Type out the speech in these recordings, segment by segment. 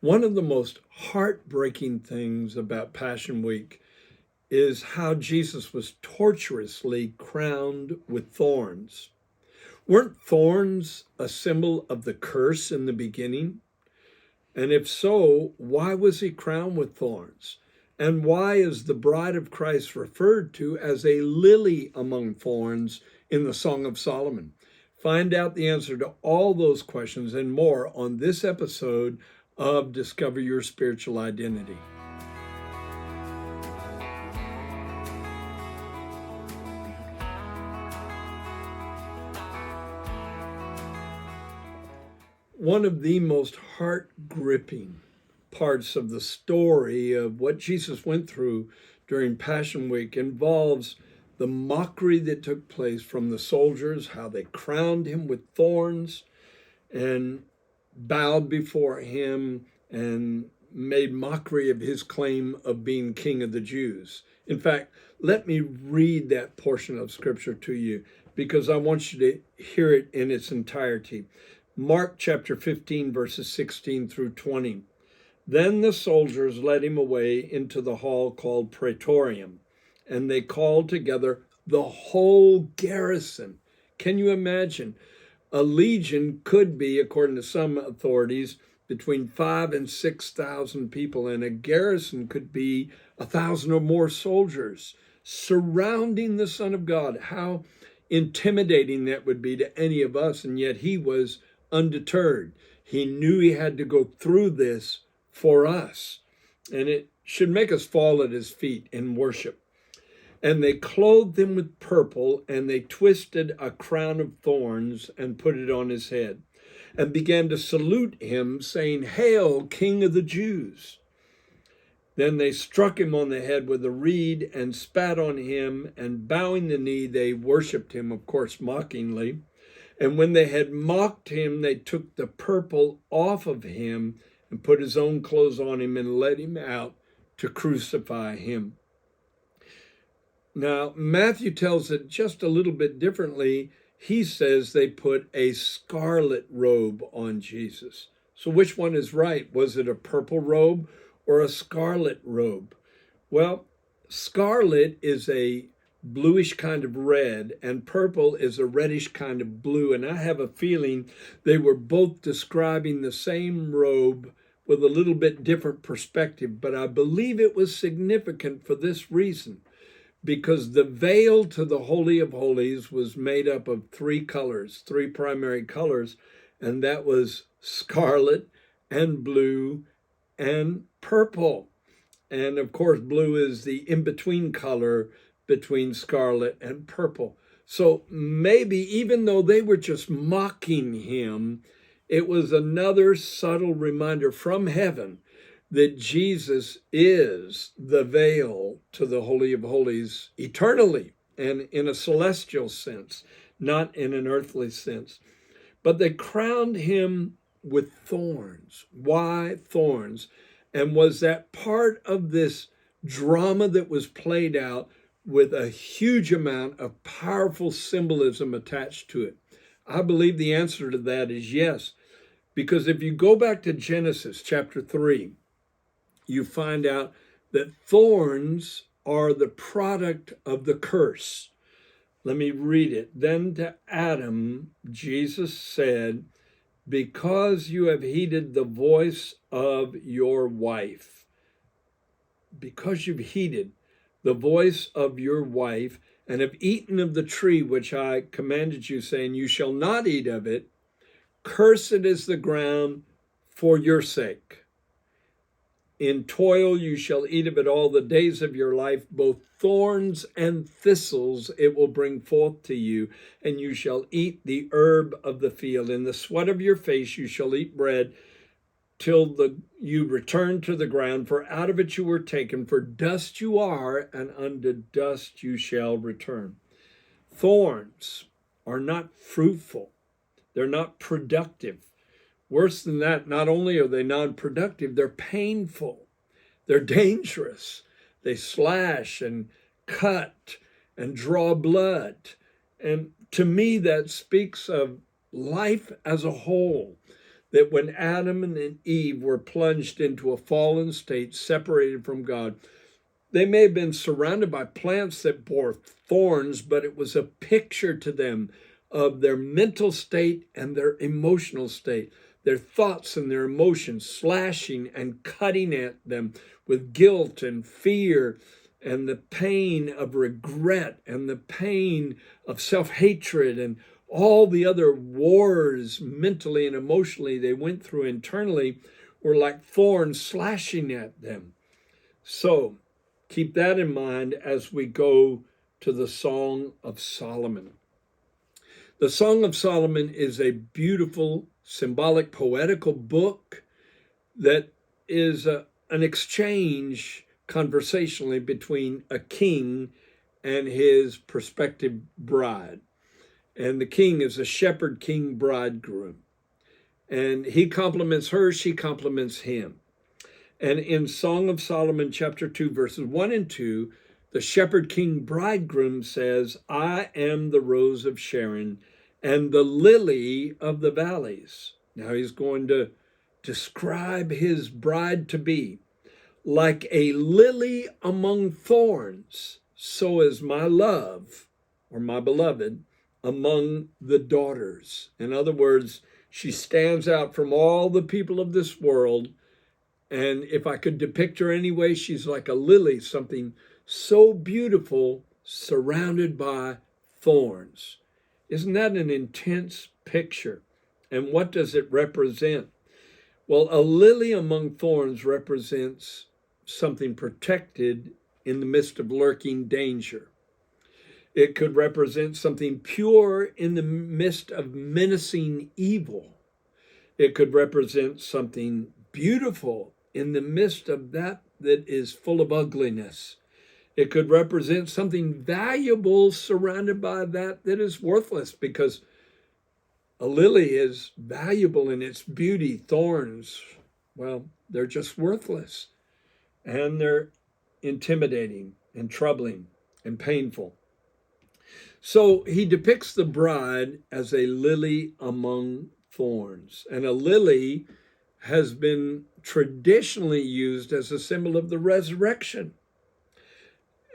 One of the most heartbreaking things about Passion Week is how Jesus was torturously crowned with thorns. Weren't thorns a symbol of the curse in the beginning? And if so, why was he crowned with thorns? And why is the bride of Christ referred to as a lily among thorns in the Song of Solomon? Find out the answer to all those questions and more on this episode of Discover Your Spiritual Identity. One of the most heart-gripping parts of the story of what Jesus went through during Passion Week involves the mockery that took place from the soldiers, how they crowned him with thorns and bowed before him and made mockery of his claim of being King of the Jews. In fact, let me read that portion of scripture to you because I want you to hear it in its entirety. Mark chapter 15, verses 16 through 20. Then the soldiers led him away into the hall called Praetorium, and they called together the whole garrison. Can you imagine? A legion could be, according to some authorities, between 5,000 and 6,000 people, and a garrison could be 1,000 or more soldiers surrounding the Son of God. How intimidating that would be to any of us, and yet he was undeterred. He knew he had to go through this for us, and it should make us fall at his feet in worship. And they clothed him with purple, and they twisted a crown of thorns and put it on his head, and began to salute him, saying, "Hail, King of the Jews!" Then they struck him on the head with a reed and spat on him, and bowing the knee, they worshipped him, of course, mockingly. And when they had mocked him, they took the purple off of him and put his own clothes on him and led him out to crucify him. Now, Matthew tells it just a little bit differently. He says they put a scarlet robe on Jesus. So which one is right? Was it a purple robe or a scarlet robe? Well, scarlet is a bluish kind of red, and purple is a reddish kind of blue. And I have a feeling they were both describing the same robe with a little bit different perspective. But I believe it was significant for this reason, because the veil to the Holy of Holies was made up of three colors, three primary colors, and that was scarlet and blue and purple. And of course, blue is the in-between color between scarlet and purple. So maybe even though they were just mocking him, it was another subtle reminder from heaven that Jesus is the veil to the Holy of Holies eternally and in a celestial sense, not in an earthly sense. But they crowned him with thorns. Why thorns? And was that part of this drama that was played out with a huge amount of powerful symbolism attached to it? I believe the answer to that is yes, because if you go back to Genesis chapter 3, you find out that thorns are the product of the curse. Let me read it. Then to Adam, Jesus said, "Because you have heeded the voice of your wife," because you've heeded the voice of your wife, and have eaten of the tree which I commanded you, saying, "You shall not eat of it, cursed is the ground for your sake. In toil you shall eat of it all the days of your life, both thorns and thistles it will bring forth to you, and you shall eat the herb of the field. In the sweat of your face you shall eat bread till you return to the ground, for out of it you were taken, for dust you are, and unto dust you shall return." Thorns are not fruitful. They're not productive. Worse than that, not only are they non-productive, they're painful. They're dangerous. They slash and cut and draw blood. And to me, that speaks of life as a whole. that when Adam and Eve were plunged into a fallen state, separated from God, they may have been surrounded by plants that bore thorns, but it was a picture to them of their mental state and their emotional state, their thoughts and their emotions slashing and cutting at them with guilt and fear and the pain of regret and the pain of self-hatred and all the other wars mentally and emotionally they went through internally were like thorns slashing at them. So keep that in mind as we go to the Song of Solomon. The Song of Solomon is a beautiful, symbolic, poetical book that is an exchange conversationally between a king and his prospective bride. And the king is a shepherd king bridegroom. And he compliments her, she compliments him. And in Song of Solomon, chapter 2, verses 1 and 2, the shepherd king bridegroom says, I am the rose of Sharon and the lily of the valleys. Now he's going to describe his bride to be like a lily among thorns, so is my love, or my beloved, among the daughters. In other words, she stands out from all the people of this world. And if I could depict her anyway, she's like a lily, something so beautiful, surrounded by thorns. Isn't that an intense picture? And what does it represent? Well, a lily among thorns represents something protected in the midst of lurking danger. It could represent something pure in the midst of menacing evil. It could represent something beautiful in the midst of that is full of ugliness. It could represent something valuable surrounded by that is worthless, because a lily is valuable in its beauty. Thorns, well, they're just worthless. And they're intimidating and troubling and painful. So he depicts the bride as a lily among thorns. And a lily has been traditionally used as a symbol of the resurrection.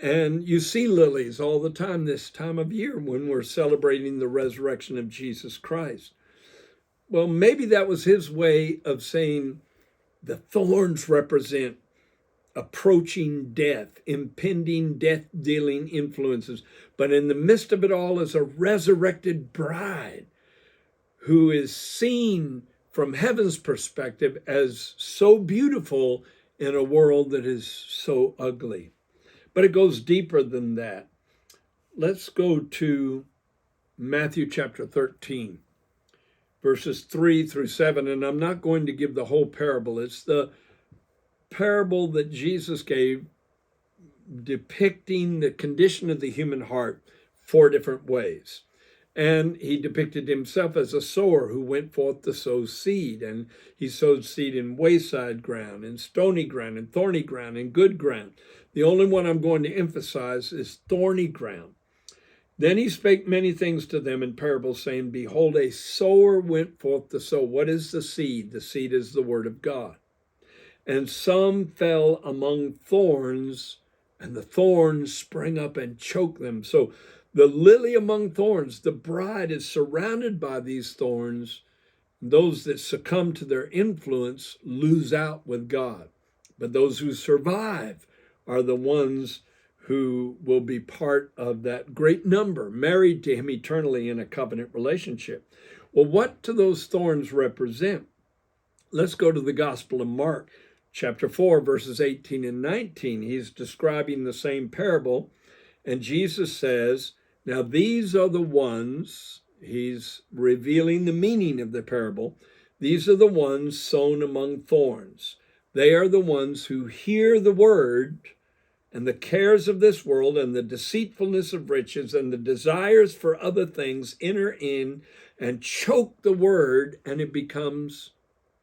And you see lilies all the time this time of year when we're celebrating the resurrection of Jesus Christ. Well, maybe that was his way of saying the thorns represent approaching death, impending death-dealing influences. But in the midst of it all is a resurrected bride who is seen from heaven's perspective as so beautiful in a world that is so ugly. But it goes deeper than that. Let's go to Matthew chapter 13, verses 3 through 7. And I'm not going to give the whole parable. It's the parable that Jesus gave depicting the condition of the human heart 4 different ways. And he depicted himself as a sower who went forth to sow seed. And he sowed seed in wayside ground, in stony ground, in thorny ground, in good ground. The only one I'm going to emphasize is thorny ground. Then he spake many things to them in parables, saying, Behold, a sower went forth to sow. What is the seed? The seed is the word of God. And some fell among thorns, and the thorns sprang up and choked them. So the lily among thorns, the bride, is surrounded by these thorns. Those that succumb to their influence lose out with God. But those who survive are the ones who will be part of that great number, married to him eternally in a covenant relationship. Well, what do those thorns represent? Let's go to the Gospel of Mark, chapter 4, verses 18 and 19. He's describing the same parable, and Jesus says, now these are the ones, he's revealing the meaning of the parable, these are the ones sown among thorns. They are the ones who hear the word, and the cares of this world and the deceitfulness of riches and the desires for other things enter in and choke the word, and it becomes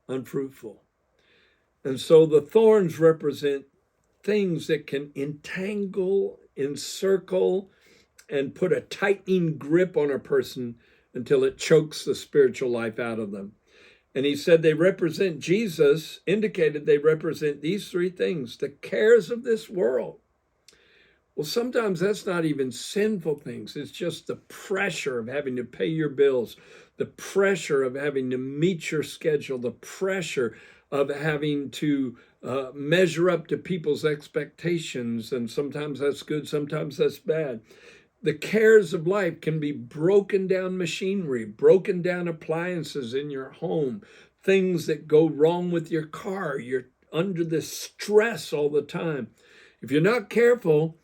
unfruitful. And so the thorns represent things that can entangle, encircle, and put a tightening grip on a person until it chokes the spiritual life out of them. And he said they represent, Jesus indicated they represent these three things: the cares of this world. Well, sometimes that's not even sinful things. It's just the pressure of having to pay your bills, the pressure of having to meet your schedule, the pressure of having to measure up to people's expectations. And sometimes that's good, sometimes that's bad. The cares of life can be broken down machinery, broken down appliances in your home, things that go wrong with your car. You're under this stress all the time. If you're not careful,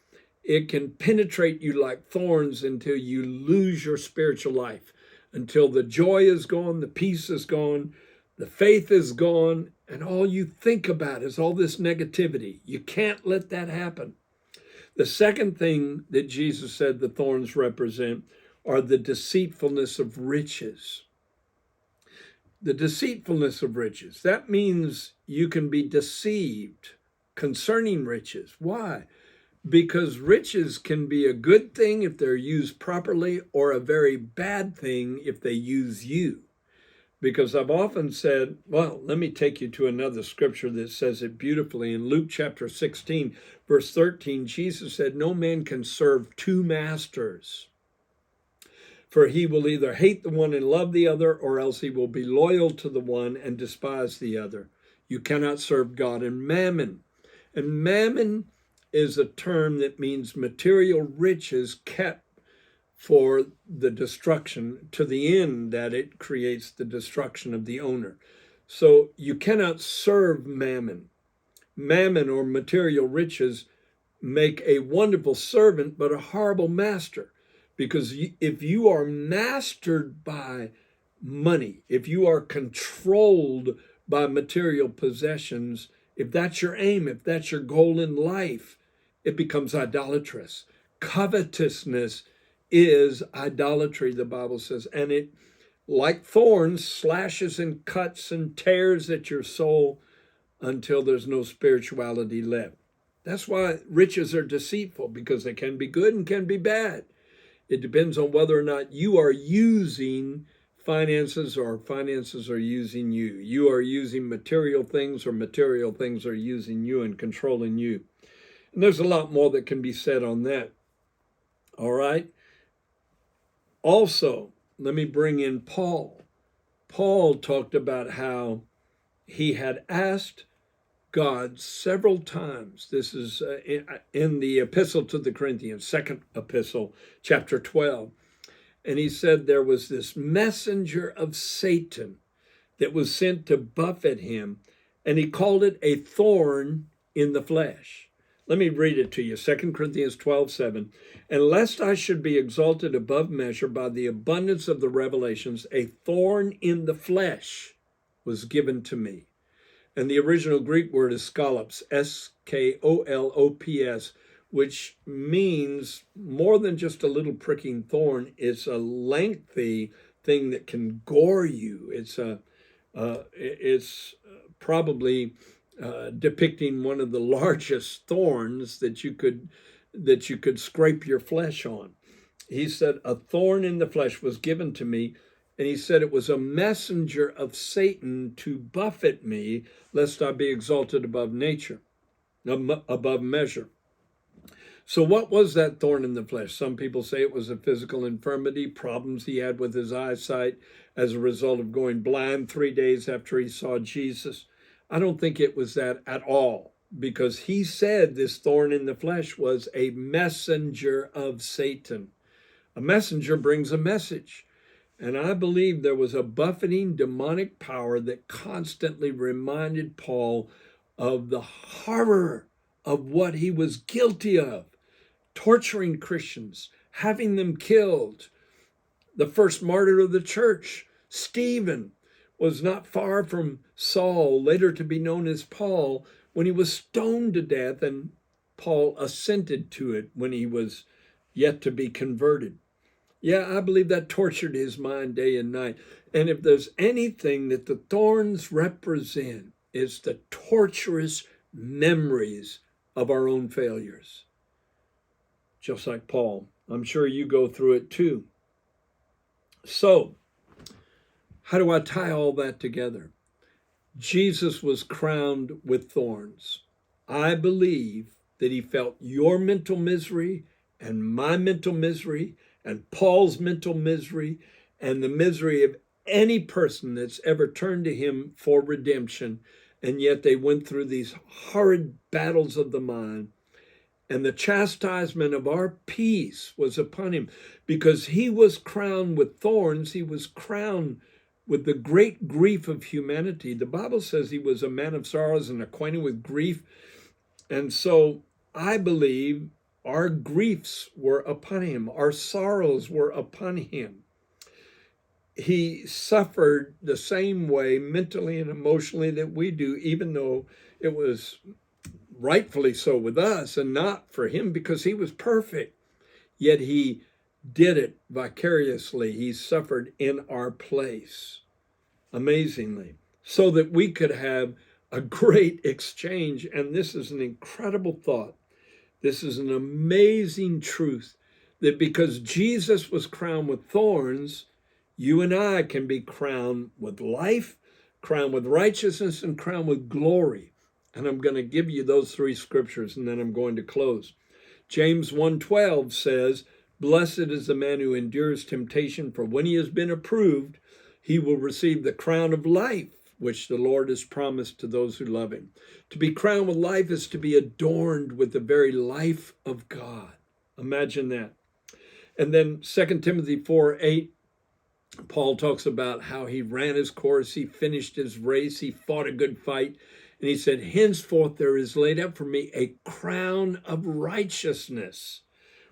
it can penetrate you like thorns until you lose your spiritual life, until the joy is gone, the peace is gone, the faith is gone, and all you think about is all this negativity. You can't let that happen. The second thing that Jesus said the thorns represent are the deceitfulness of riches. The deceitfulness of riches. That means you can be deceived concerning riches. Why? Because riches can be a good thing if they're used properly, or a very bad thing if they use you. Because I've often said, well, let me take you to another scripture that says it beautifully. In Luke chapter 16, verse 13, Jesus said, no man can serve two masters, for he will either hate the one and love the other, or else he will be loyal to the one and despise the other. You cannot serve God and mammon. And mammon is a term that means material riches kept for the destruction, to the end that it creates the destruction of the owner. So you cannot serve mammon. Mammon, or material riches, make a wonderful servant but a horrible master. Because if you are mastered by money, if you are controlled by material possessions, if that's your aim, if that's your goal in life, it becomes idolatrous. Covetousness is idolatry, the Bible says, and it, like thorns, slashes and cuts and tears at your soul until there's no spirituality left. That's why riches are deceitful, because they can be good and can be bad. It depends on whether or not you are using finances, or finances are using you. You are using material things, or material things are using you and controlling you. And there's a lot more that can be said on that. All right. Also, let me bring in Paul. Paul talked about how he had asked God several times. This is in the epistle to the Corinthians, second epistle, chapter 12. And he said there was this messenger of Satan that was sent to buffet him, and he called it a thorn in the flesh. Let me read it to you, 2 Corinthians 12:7. And lest I should be exalted above measure by the abundance of the revelations, a thorn in the flesh was given to me. And the original Greek word is skolops, skolops, which means more than just a little pricking thorn. It's a lengthy thing that can gore you. It's probably depicting one of the largest thorns that you could scrape your flesh on. He said, a thorn in the flesh was given to me, and he said it was a messenger of Satan to buffet me, lest I be exalted above measure. So what was that thorn in the flesh? Some people say it was a physical infirmity, problems he had with his eyesight as a result of going blind 3 days after he saw Jesus. I don't think it was that at all, because he said this thorn in the flesh was a messenger of Satan. A messenger brings a message. And I believe there was a buffeting demonic power that constantly reminded Paul of the horror of what he was guilty of. Torturing Christians, having them killed. The first martyr of the church, Stephen, was not far from Saul, later to be known as Paul, when he was stoned to death, and Paul assented to it when he was yet to be converted. Yeah, I believe that tortured his mind day and night. And if there's anything that the thorns represent, it's the torturous memories of our own failures. Just like Paul. I'm sure you go through it too. So, How do I tie all that together? Jesus was crowned with thorns. I believe that he felt your mental misery and my mental misery and Paul's mental misery and the misery of any person that's ever turned to him for redemption. And yet they went through these horrid battles of the mind. And the chastisement of our peace was upon him because he was crowned with thorns. He was crowned with the great grief of humanity. The Bible says he was a man of sorrows and acquainted with grief. And so I believe our griefs were upon him. Our sorrows were upon him. He suffered the same way mentally and emotionally that we do, even though it was rightfully so with us and not for him because he was perfect. Yet he did it vicariously. He suffered in our place, amazingly, so that we could have a great exchange. And this is an incredible thought. This is an amazing truth that because Jesus was crowned with thorns, you and I can be crowned with life, crowned with righteousness, and crowned with glory. And I'm going to give you those three scriptures, and then I'm going to close. James 1:12 says, "Blessed is the man who endures temptation, for when he has been approved, he will receive the crown of life, which the Lord has promised to those who love him." To be crowned with life is to be adorned with the very life of God. Imagine that. And then 2 Timothy 4:8, Paul talks about how he ran his course, he finished his race, he fought a good fight. And he said, "Henceforth there is laid up for me a crown of righteousness,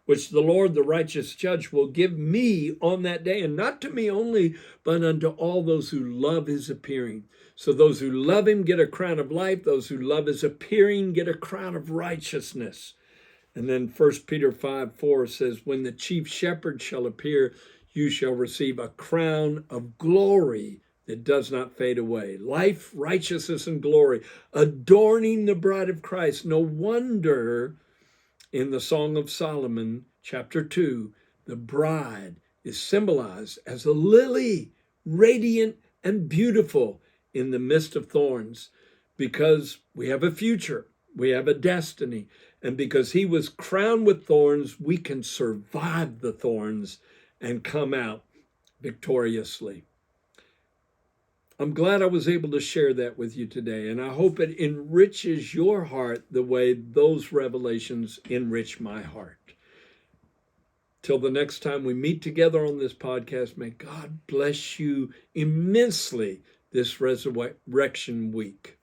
which the Lord, the righteous judge, will give me on that day, and not to me only, but unto all those who love his appearing." So those who love him get a crown of life. Those who love his appearing get a crown of righteousness. And then 1 Peter 5:4 says, "When the chief shepherd shall appear, you shall receive a crown of glory that does not fade away." Life, righteousness, and glory, adorning the bride of Christ. No wonder in the Song of Solomon, chapter 2, the bride is symbolized as a lily, radiant and beautiful in the midst of thorns, because we have a future, we have a destiny, and because he was crowned with thorns, we can survive the thorns and come out victoriously. I'm glad I was able to share that with you today, and I hope it enriches your heart the way those revelations enrich my heart. Till the next time we meet together on this podcast, may God bless you immensely this resurrection week.